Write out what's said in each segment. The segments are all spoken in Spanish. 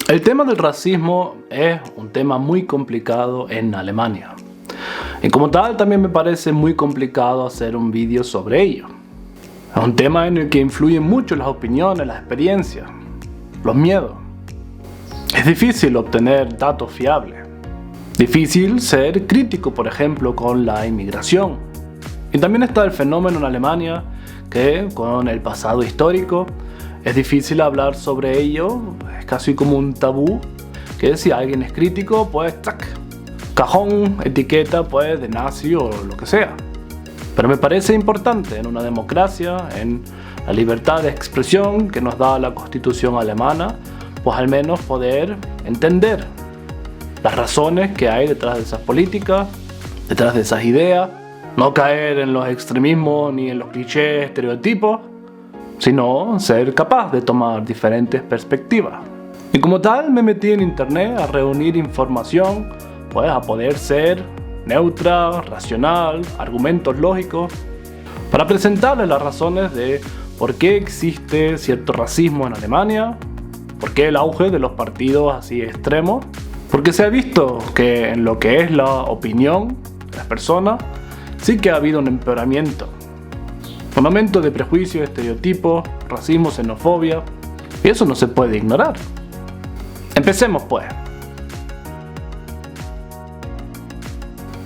El tema del racismo es un tema muy complicado en Alemania. Y como tal también me parece muy complicado hacer un vídeo sobre ello. Es un tema en el que influyen mucho las opiniones, las experiencias, los miedos. Es difícil obtener datos fiables. Difícil ser crítico, por ejemplo, con la inmigración. Y también está el fenómeno en Alemania que, con el pasado histórico, es difícil hablar sobre ello. Es casi como un tabú, que si alguien es crítico, pues ¡tac! Cajón, etiqueta pues de nazi o lo que sea. Pero me parece importante en una democracia, en la libertad de expresión que nos da la Constitución alemana, pues al menos poder entender las razones que hay detrás de esas políticas, detrás de esas ideas, no caer en los extremismos ni en los clichés, estereotipos, sino ser capaz de tomar diferentes perspectivas. Y como tal me metí en internet a reunir información, pues a poder ser neutra, racional, argumentos lógicos, para presentarles las razones de por qué existe cierto racismo en Alemania, por qué el auge de los partidos así extremos, porque se ha visto que en lo que es la opinión de las personas sí que ha habido un empeoramiento, un aumento de prejuicios, estereotipos, racismo, xenofobia, y eso no se puede ignorar. Empecemos pues.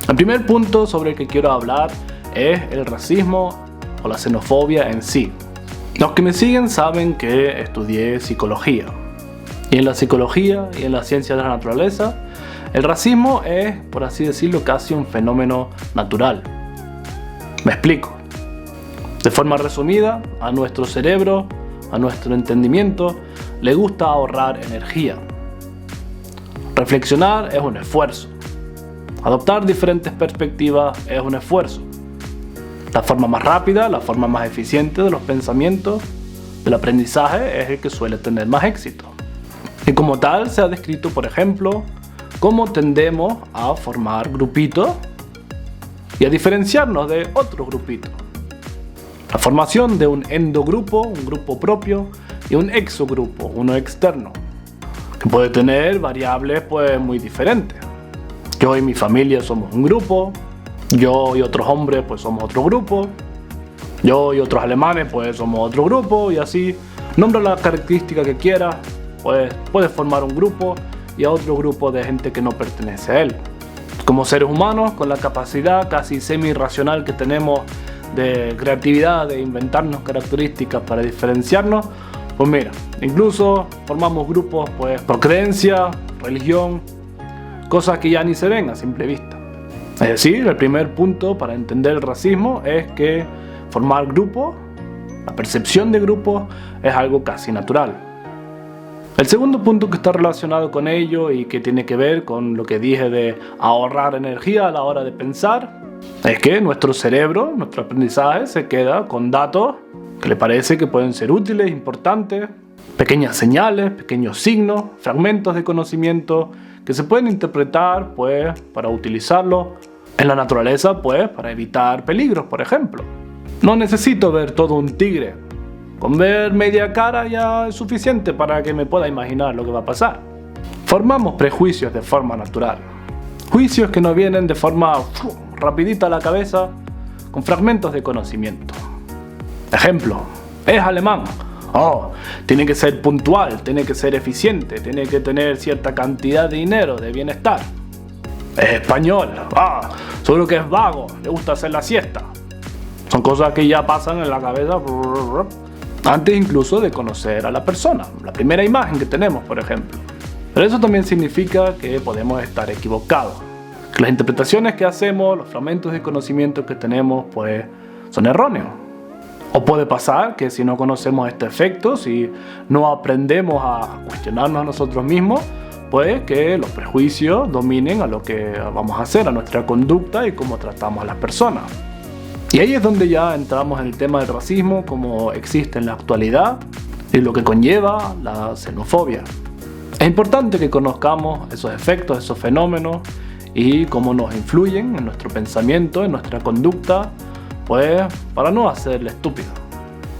El primer punto sobre el que quiero hablar es el racismo o la xenofobia en sí. Los que me siguen saben que estudié psicología. Y en la psicología y en la ciencia de la naturaleza, el racismo es, por así decirlo, casi un fenómeno natural. Me explico. De forma resumida, a nuestro cerebro, a nuestro entendimiento, le gusta ahorrar energía. Reflexionar es un esfuerzo. Adoptar diferentes perspectivas es un esfuerzo. La forma más rápida, la forma más eficiente de los pensamientos, del aprendizaje, es el que suele tener más éxito. Y como tal se ha descrito, por ejemplo, cómo tendemos a formar grupitos y a diferenciarnos de otros grupitos. La formación de un endogrupo, un grupo propio, y un exogrupo, uno externo, que puede tener variables pues muy diferentes. Yo y mi familia somos un grupo, yo y otros hombres pues somos otro grupo, yo y otros alemanes pues somos otro grupo, y así, nombra la característica que quieras, pues puedes formar un grupo y a otro grupo de gente que no pertenece a él. Como seres humanos, con la capacidad casi semi-racional que tenemos de creatividad, de inventarnos características para diferenciarnos, pues mira, incluso formamos grupos pues por creencia, religión, cosas que ya ni se ven a simple vista. Es decir, el primer punto para entender el racismo es que formar grupos, la percepción de grupos, es algo casi natural. El segundo punto que está relacionado con ello y que tiene que ver con lo que dije de ahorrar energía a la hora de pensar, es que nuestro cerebro, nuestro aprendizaje se queda con datos que le parece que pueden ser útiles, importantes, pequeñas señales, pequeños signos, fragmentos de conocimiento que se pueden interpretar pues para utilizarlo en la naturaleza pues para evitar peligros, por ejemplo. No necesito ver todo un tigre. Con ver media cara ya es suficiente para que me pueda imaginar lo que va a pasar. Formamos prejuicios de forma natural. Juicios que nos vienen de forma rapidita a la cabeza con fragmentos de conocimiento. Ejemplo, es alemán. Oh, tiene que ser puntual, tiene que ser eficiente, tiene que tener cierta cantidad de dinero, de bienestar. Es español. Ah, seguro que es vago, le gusta hacer la siesta. Son cosas que ya pasan en la cabeza antes incluso de conocer a la persona, la primera imagen que tenemos, por ejemplo. Pero eso también significa que podemos estar equivocados, que las interpretaciones que hacemos, los fragmentos de conocimiento que tenemos, pues son erróneos. O puede pasar que si no conocemos este efecto, si no aprendemos a cuestionarnos a nosotros mismos, pues que los prejuicios dominen a lo que vamos a hacer, a nuestra conducta y cómo tratamos a las personas. Y ahí es donde ya entramos en el tema del racismo como existe en la actualidad y lo que conlleva la xenofobia. Es importante que conozcamos esos efectos, esos fenómenos y cómo nos influyen en nuestro pensamiento, en nuestra conducta, pues para no hacerle estúpido.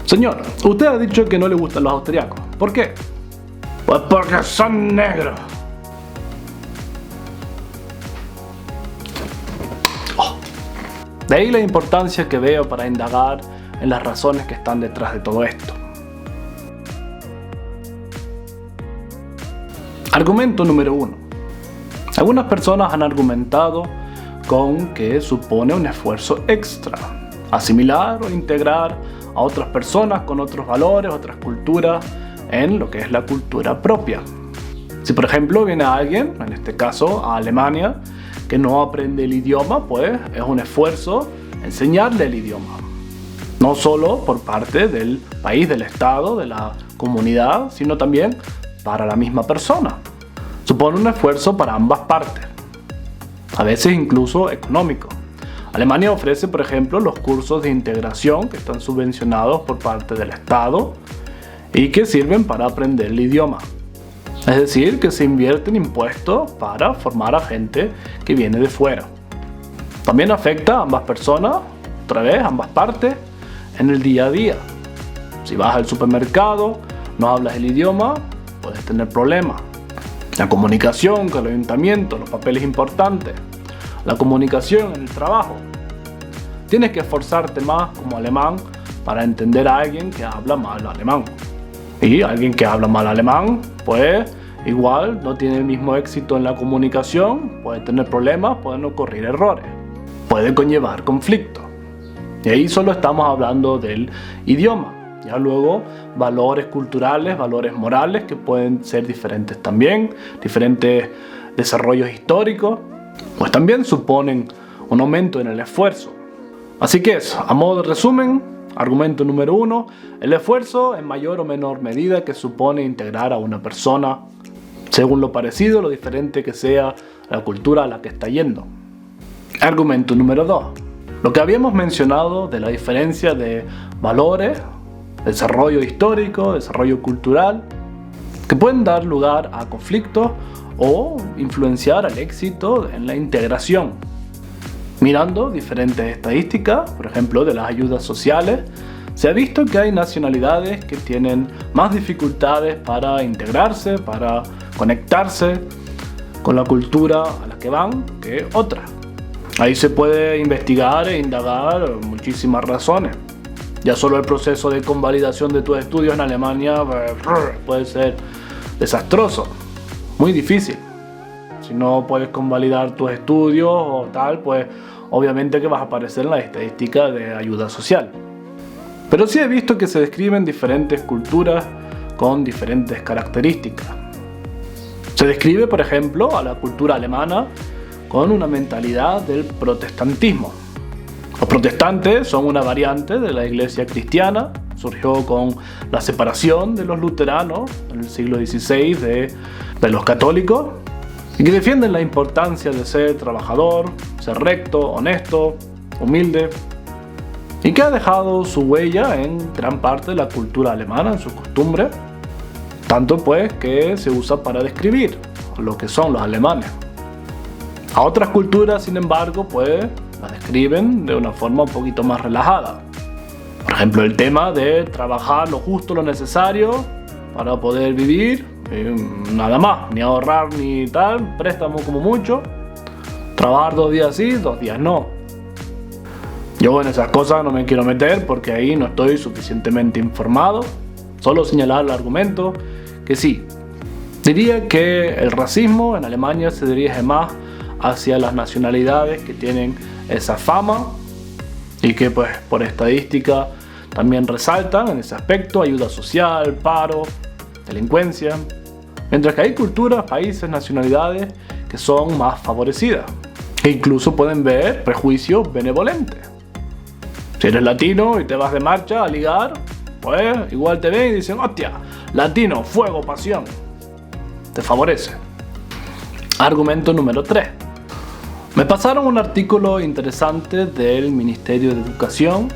Señor, usted ha dicho que no le gustan los austriacos. ¿Por qué? Pues porque son negros. De ahí la importancia que veo para indagar en las razones que están detrás de todo esto. Argumento número 1. Algunas personas han argumentado con que supone un esfuerzo extra asimilar o integrar a otras personas con otros valores, otras culturas, en lo que es la cultura propia. Si por ejemplo viene alguien, en este caso a Alemania, que no aprende el idioma, pues es un esfuerzo enseñarle el idioma. No solo por parte del país, del Estado, de la comunidad, sino también para la misma persona. Supone un esfuerzo para ambas partes, a veces incluso económico. Alemania ofrece, por ejemplo, los cursos de integración que están subvencionados por parte del Estado y que sirven para aprender el idioma. Es decir, que se invierten impuestos para formar a gente que viene de fuera. También afecta a ambas personas, otra vez, ambas partes, en el día a día. Si vas al supermercado, no hablas el idioma, puedes tener problemas. La comunicación con el ayuntamiento, los papeles importantes. La comunicación en el trabajo. Tienes que esforzarte más como alemán para entender a alguien que habla mal alemán. Y alguien que habla mal alemán, pues igual no tiene el mismo éxito en la comunicación, puede tener problemas, pueden ocurrir errores, puede conllevar conflictos. Y ahí solo estamos hablando del idioma. Ya luego valores culturales, valores morales que pueden ser diferentes también, diferentes desarrollos históricos, pues también suponen un aumento en el esfuerzo. Así que eso, a modo de resumen, argumento número 1, el esfuerzo en mayor o menor medida que supone integrar a una persona, según lo parecido, lo diferente que sea la cultura a la que está yendo. Argumento número 2, lo que habíamos mencionado de la diferencia de valores, desarrollo histórico, desarrollo cultural, que pueden dar lugar a conflictos o influenciar al éxito en la integración. Mirando diferentes estadísticas, por ejemplo de las ayudas sociales, se ha visto que hay nacionalidades que tienen más dificultades para integrarse, para conectarse con la cultura a la que van que otras. Ahí se puede investigar e indagar muchísimas razones. Ya solo el proceso de convalidación de tus estudios en Alemania puede ser desastroso, muy difícil. Si no puedes convalidar tus estudios o tal, pues obviamente que vas a aparecer en la estadística de ayuda social. Pero sí he visto que se describen diferentes culturas con diferentes características. Se describe, por ejemplo, a la cultura alemana con una mentalidad del protestantismo. Los protestantes son una variante de la iglesia cristiana, surgió con la separación de los luteranos en el siglo XVI de los católicos, y que defienden la importancia de ser trabajador, ser recto, honesto, humilde, y que ha dejado su huella en gran parte de la cultura alemana, en sus costumbres, tanto pues que se usa para describir lo que son los alemanes. A otras culturas, sin embargo, pues las describen de una forma un poquito más relajada. Por ejemplo, el tema de trabajar lo justo, lo necesario para poder vivir, nada más, ni ahorrar ni tal, préstamo como mucho, trabajar 2 días sí, 2 días no. Yo en esas cosas no me quiero meter porque ahí no estoy suficientemente informado, solo señalar el argumento que sí. Diría que el racismo en Alemania se dirige más hacia las nacionalidades que tienen esa fama y que pues por estadística también resaltan en ese aspecto, ayuda social, paro, delincuencia, mientras que hay culturas, países, nacionalidades que son más favorecidas e incluso pueden ver prejuicios benevolentes. Si eres latino y te vas de marcha a ligar, pues igual te ven y dicen, hostia, latino, fuego, pasión, te favorece. Argumento número 3. Me pasaron un artículo interesante del Ministerio de Educación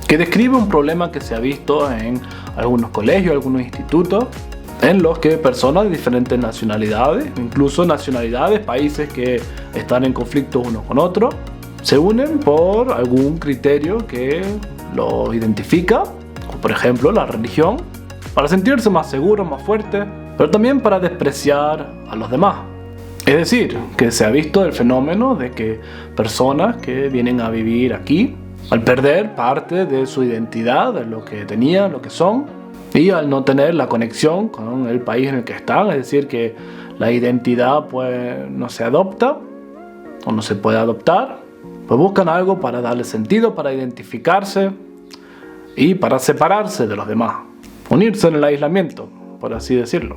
que describe un problema que se ha visto en algunos colegios, algunos institutos, en los que personas de diferentes nacionalidades, incluso nacionalidades, países que están en conflicto unos con otros, se unen por algún criterio que los identifica, como por ejemplo la religión, para sentirse más seguros, más fuertes, pero también para despreciar a los demás. Es decir, que se ha visto el fenómeno de que personas que vienen a vivir aquí, al perder parte de su identidad, de lo que tenían, lo que son, y al no tener la conexión con el país en el que están, es decir, que la identidad pues no se adopta o no se puede adoptar, pues buscan algo para darle sentido, para identificarse y para separarse de los demás, unirse en el aislamiento, por así decirlo.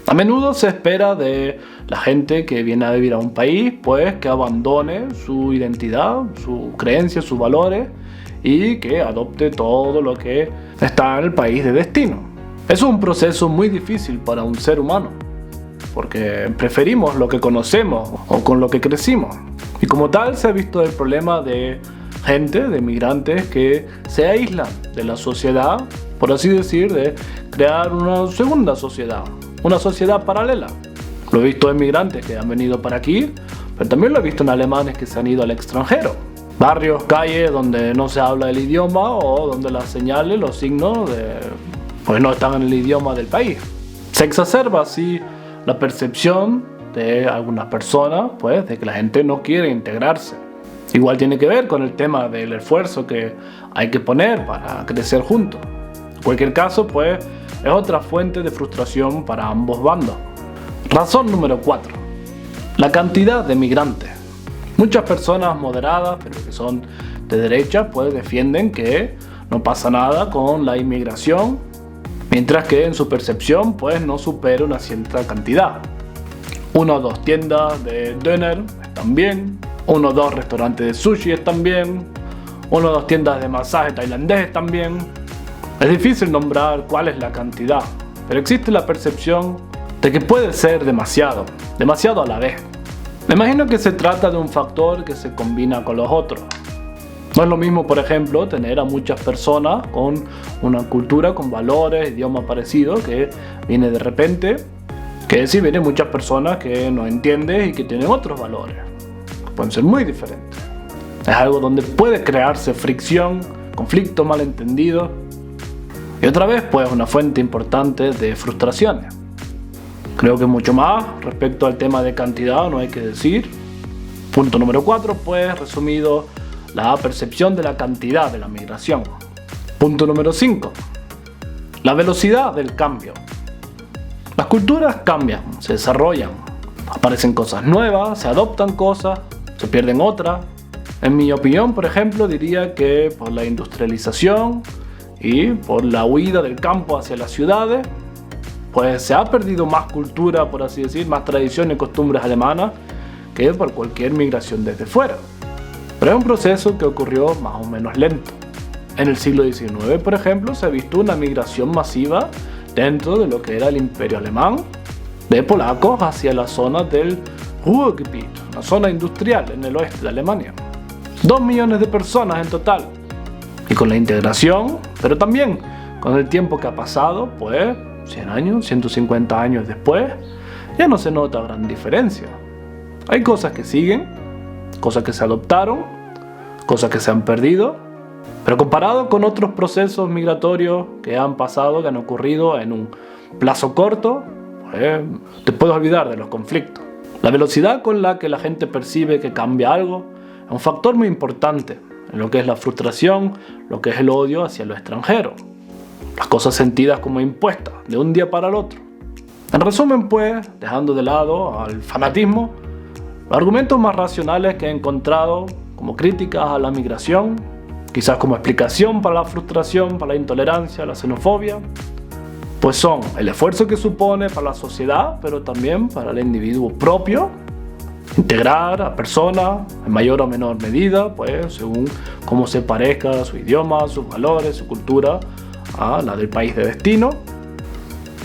A menudo se espera de la gente que viene a vivir a un país, pues que abandone su identidad, su creencia, sus valores y que adopte todo lo que está en el país de destino. Es un proceso muy difícil para un ser humano, porque preferimos lo que conocemos o con lo que crecimos. Y como tal se ha visto el problema de gente, de migrantes que se aíslan de la sociedad, por así decir, de crear una segunda sociedad. Una sociedad paralela. Lo he visto en migrantes que han venido para aquí, pero también lo he visto en alemanes que se han ido al extranjero. Barrios, calles donde no se habla el idioma o donde las señales, los signos, pues no están en el idioma del país. Se exacerba así la percepción de algunas personas, pues, de que la gente no quiere integrarse. Igual tiene que ver con el tema del esfuerzo que hay que poner para crecer juntos. En cualquier caso, pues, es otra fuente de frustración para ambos bandos. Razón número 4. La cantidad de migrantes. Muchas personas moderadas, pero que son de derecha, pues defienden que no pasa nada con la inmigración, mientras que en su percepción pues no supera una cierta cantidad. 1 o 2 tiendas de döner están bien, 1 o 2 restaurantes de sushi están bien, 1 o 2 tiendas de masaje tailandés están bien. Es difícil nombrar cuál es la cantidad, pero existe la percepción de que puede ser demasiado a la vez. Me imagino que se trata de un factor que se combina con los otros. No es lo mismo, por ejemplo, tener a muchas personas con una cultura, con valores, idioma parecido, que viene de repente, que si vienen muchas personas que no entiendes y que tienen otros valores, que pueden ser muy diferentes. Es algo donde puede crearse fricción, conflicto, malentendido. Y otra vez, pues, una fuente importante de frustraciones. Creo que mucho más respecto al tema de cantidad no hay que decir. Punto número 4, pues, resumido, la percepción de la cantidad de la migración. Punto número 5, la velocidad del cambio. Las culturas cambian, se desarrollan, aparecen cosas nuevas, se adoptan cosas, se pierden otras. En mi opinión, por ejemplo, diría que por la industrialización y por la huida del campo hacia las ciudades, pues se ha perdido más cultura, por así decir, más tradiciones y costumbres alemanas que por cualquier migración desde fuera. Pero es un proceso que ocurrió más o menos lento. En el siglo XIX, por ejemplo, se ha visto una migración masiva dentro de lo que era el Imperio Alemán, de polacos hacia la zona del Ruhrgebiet, una zona industrial en el oeste de Alemania. 2 millones de personas en total. Y con la integración, pero también con el tiempo que ha pasado, pues 100 años, 150 años después, ya no se nota gran diferencia. Hay cosas que siguen, cosas que se adoptaron, cosas que se han perdido, pero comparado con otros procesos migratorios que han pasado, que han ocurrido en un plazo corto, pues te puedes olvidar de los conflictos. La velocidad con la que la gente percibe que cambia algo es un factor muy importante en lo que es la frustración, lo que es el odio hacia lo extranjero. Las cosas sentidas como impuestas, de un día para el otro. En resumen, pues, dejando de lado al fanatismo, los argumentos más racionales que he encontrado como críticas a la migración, quizás como explicación para la frustración, para la intolerancia, la xenofobia, pues son el esfuerzo que supone para la sociedad, pero también para el individuo propio, integrar a personas en mayor o menor medida, pues según cómo se parezca su idioma, sus valores, su cultura, a la del país de destino.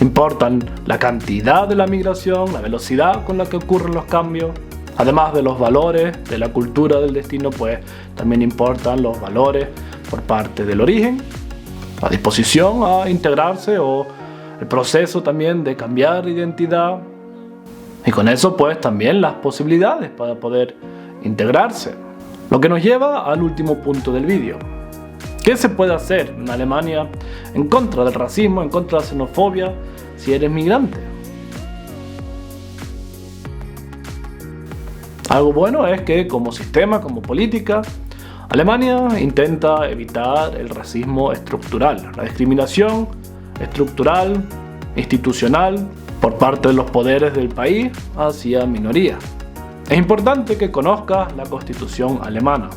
Importan la cantidad de la migración, la velocidad con la que ocurren los cambios. Además de los valores de la cultura del destino, pues también importan los valores por parte del origen, la disposición a integrarse o el proceso también de cambiar de identidad. Y con eso pues también las posibilidades para poder integrarse. Lo que nos lleva al último punto del vídeo. ¿Qué se puede hacer en Alemania en contra del racismo, en contra de la xenofobia, si eres migrante? Algo bueno es que como sistema, como política, Alemania intenta evitar el racismo estructural, la discriminación estructural, institucional, por parte de los poderes del país hacia minorías. Es importante que conozcas la Constitución alemana,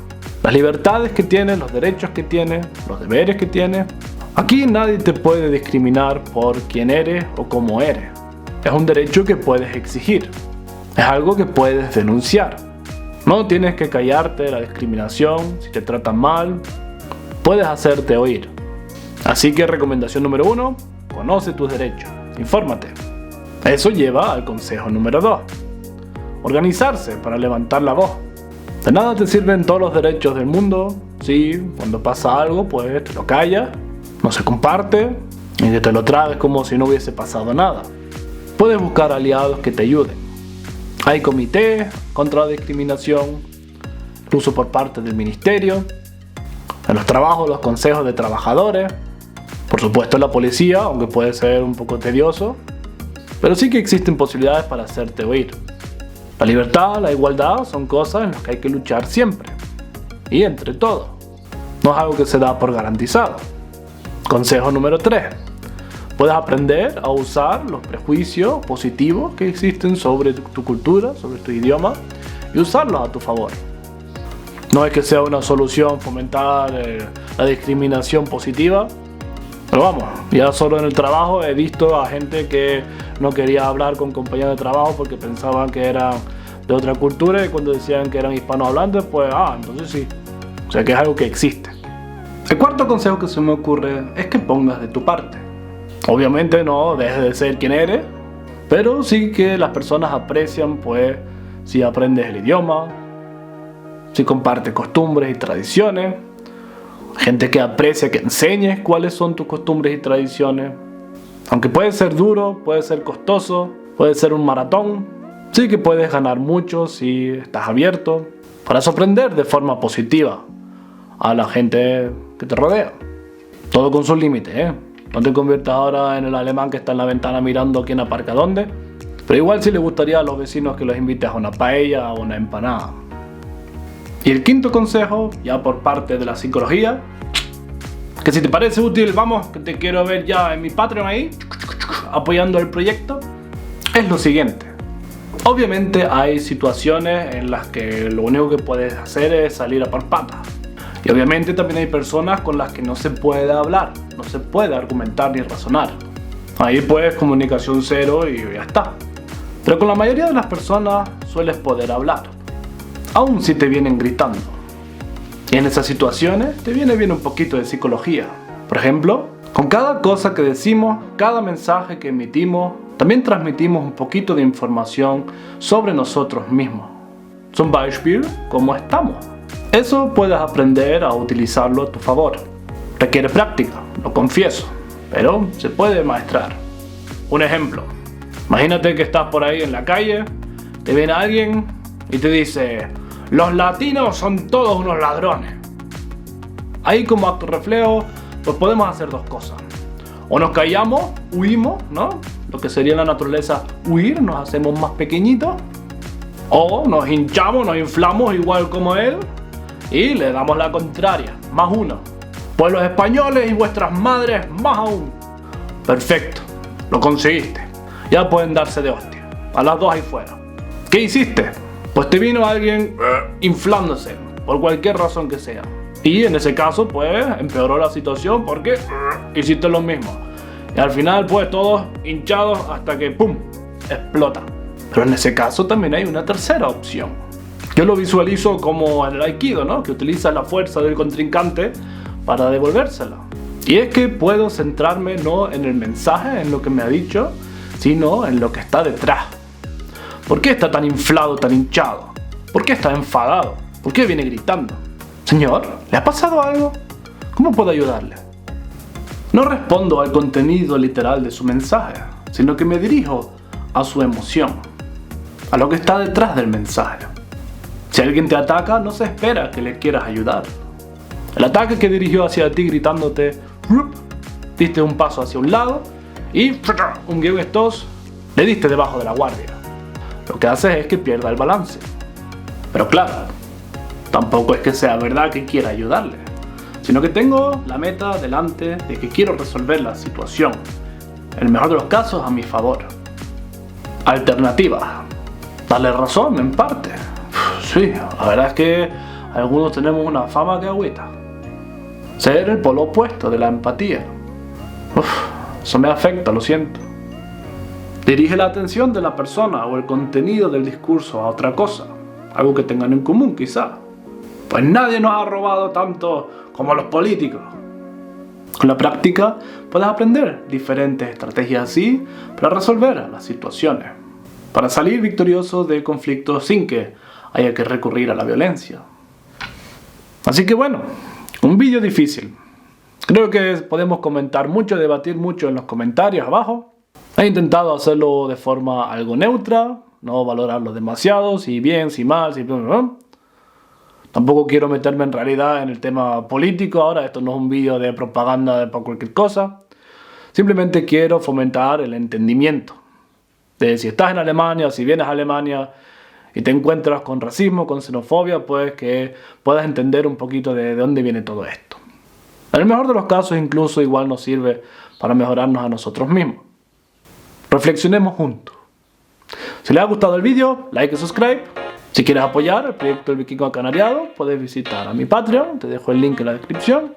las libertades que tiene, los derechos que tiene, los deberes que tiene. Aquí nadie te puede discriminar por quién eres o cómo eres. Es un derecho que puedes exigir, es algo que puedes denunciar. No tienes que callarte de la discriminación, si te tratan mal, puedes hacerte oír. Así que recomendación número 1, conoce tus derechos, infórmate. Eso lleva al consejo número 2, organizarse para levantar la voz. De nada te sirven todos los derechos del mundo si cuando pasa algo pues te lo callas, no se comparte y que te lo tragues como si no hubiese pasado nada. Puedes buscar aliados que te ayuden. Hay comités contra la discriminación, incluso por parte del ministerio, en los trabajos, los consejos de trabajadores, por supuesto la policía, aunque puede ser un poco tedioso, pero sí que existen posibilidades para hacerte oír. La libertad, la igualdad son cosas en las que hay que luchar siempre, y entre todos. No es algo que se da por garantizado. Consejo número 3. Puedes aprender a usar los prejuicios positivos que existen sobre tu cultura, sobre tu idioma, y usarlos a tu favor. No es que sea una solución fomentar la discriminación positiva, pero vamos, ya solo en el trabajo he visto a gente que no quería hablar con compañeros de trabajo porque pensaban que eran de otra cultura y cuando decían que eran hispanohablantes, pues entonces sí. O sea que es algo que existe. El cuarto consejo que se me ocurre es que pongas de tu parte. Obviamente no dejes de ser quien eres, pero sí que las personas aprecian pues si aprendes el idioma, si compartes costumbres y tradiciones, gente que aprecia que enseñes cuáles son tus costumbres y tradiciones. Aunque puede ser duro, puede ser costoso, puede ser un maratón, sí que puedes ganar mucho si estás abierto para sorprender de forma positiva a la gente que te rodea. Todo con sus límites, ¿eh? No te conviertas ahora en el alemán que está en la ventana mirando quién aparca dónde, pero igual sí le gustaría a los vecinos que los invites a una paella o una empanada. Y el quinto consejo, ya por parte de la psicología, que si te parece útil, vamos, que te quiero ver ya en mi Patreon ahí, apoyando el proyecto, es lo siguiente. Obviamente hay situaciones en las que lo único que puedes hacer es salir a por patas. Y obviamente también hay personas con las que no se puede hablar, no se puede argumentar ni razonar. Ahí pues comunicación cero y ya está. Pero con la mayoría de las personas sueles poder hablar, aun si te vienen gritando. Y en esas situaciones te viene bien un poquito de psicología. Por ejemplo, con cada cosa que decimos, cada mensaje que emitimos, también transmitimos un poquito de información sobre nosotros mismos. Zum Beispiel, cómo estamos. Eso puedes aprender a utilizarlo a tu favor. Requiere práctica, lo confieso, pero se puede maestrar. Un ejemplo, imagínate que estás por ahí en la calle, te viene alguien y te dice: los latinos son todos unos ladrones. Ahí como acto reflejo, pues podemos hacer dos cosas. O nos callamos, huimos, ¿no? Lo que sería en la naturaleza huir, nos hacemos más pequeñitos. O nos hinchamos, nos inflamos igual como él y le damos la contraria, más uno. Pues los españoles y vuestras madres más aún. Perfecto, lo conseguiste. Ya pueden darse de hostia, a las dos ahí fuera. ¿Qué hiciste? Pues te vino alguien inflándose, por cualquier razón que sea. Y en ese caso, pues, empeoró la situación porque hiciste lo mismo. Y al final, pues, todos hinchados hasta que, ¡pum!, explota. Pero en ese caso también hay una tercera opción. Yo lo visualizo como en el Aikido, ¿no? Que utiliza la fuerza del contrincante para devolvérsela. Y es que puedo centrarme no en el mensaje, en lo que me ha dicho, sino en lo que está detrás. ¿Por qué está tan inflado, tan hinchado? ¿Por qué está enfadado? ¿Por qué viene gritando? Señor, ¿le ha pasado algo? ¿Cómo puedo ayudarle? No respondo al contenido literal de su mensaje, sino que me dirijo a su emoción, a lo que está detrás del mensaje. Si alguien te ataca, no se espera que le quieras ayudar. El ataque que dirigió hacia ti gritándote, diste un paso hacia un lado y un guión estos le diste debajo de la guardia. Lo que hace es que pierda el balance. Pero claro, tampoco es que sea verdad que quiera ayudarle, sino que tengo la meta delante de que quiero resolver la situación, en el mejor de los casos, a mi favor. Alternativa: darle razón en parte. Sí, la verdad es que algunos tenemos una fama que agüita. Ser el polo opuesto de la empatía. Eso me afecta, lo siento. Dirige la atención de la persona o el contenido del discurso a otra cosa, algo que tengan en común quizá. Pues nadie nos ha robado tanto como los políticos. Con la práctica puedes aprender diferentes estrategias así para resolver las situaciones, para salir victorioso de conflictos sin que haya que recurrir a la violencia. Así que bueno, un vídeo difícil. Creo que podemos comentar mucho, debatir mucho en los comentarios abajo. He intentado hacerlo de forma algo neutra, no valorarlo demasiado, si bien, si mal, si... Tampoco quiero meterme en realidad en el tema político ahora, esto no es un vídeo de propaganda para cualquier cosa. Simplemente quiero fomentar el entendimiento de si estás en Alemania o si vienes a Alemania y te encuentras con racismo, con xenofobia, pues que puedas entender un poquito de dónde viene todo esto. En el mejor de los casos incluso igual nos sirve para mejorarnos a nosotros mismos. Reflexionemos juntos. Si les ha gustado el vídeo, like y subscribe. Si quieres apoyar el proyecto del Vikingo Acanariado, puedes visitar a mi Patreon, te dejo el link en la descripción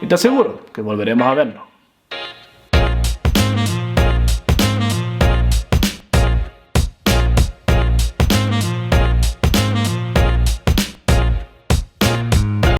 y te aseguro que volveremos a vernos.